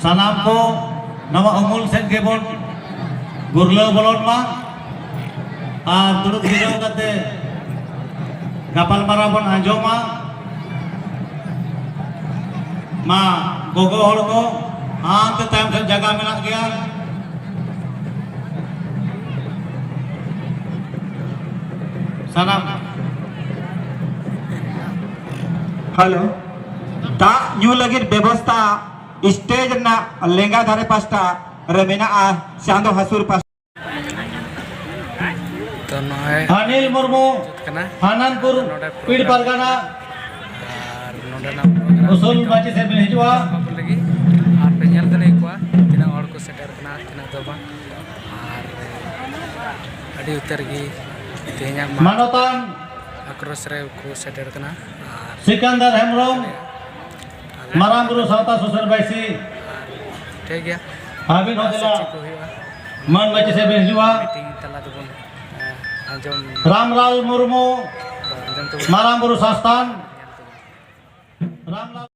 sanam ko nama umul sen kebon gurla bolon ma durut hirau kate gapal marabon anjoma ma gogo hor ko ante tayam sen jaga menak gaya sanam hello दा new लगिर व्यवस्था stage ना लेंगा धारे pasta रमेना Chando हसूर pasta तो नय अनिल मुर्मू हाननपुर पीड़ परगना उसूल माची से हिजुआ लगी और पे ñel दने को तिना और को सेटर कना तिना दबा और अडी उतर गी तेኛ manotan आक्रोश रे को सेटर कना सिकंदर हेमब्रम माराम गुरु सावता सुसर बाइसी ठीक गया हाबिन होदला मन माची से हिजुआ मीटिंग तला दबन अंजम रामलाल मुर्मू अंजम तो माराम गुरु संस्थान रामलाल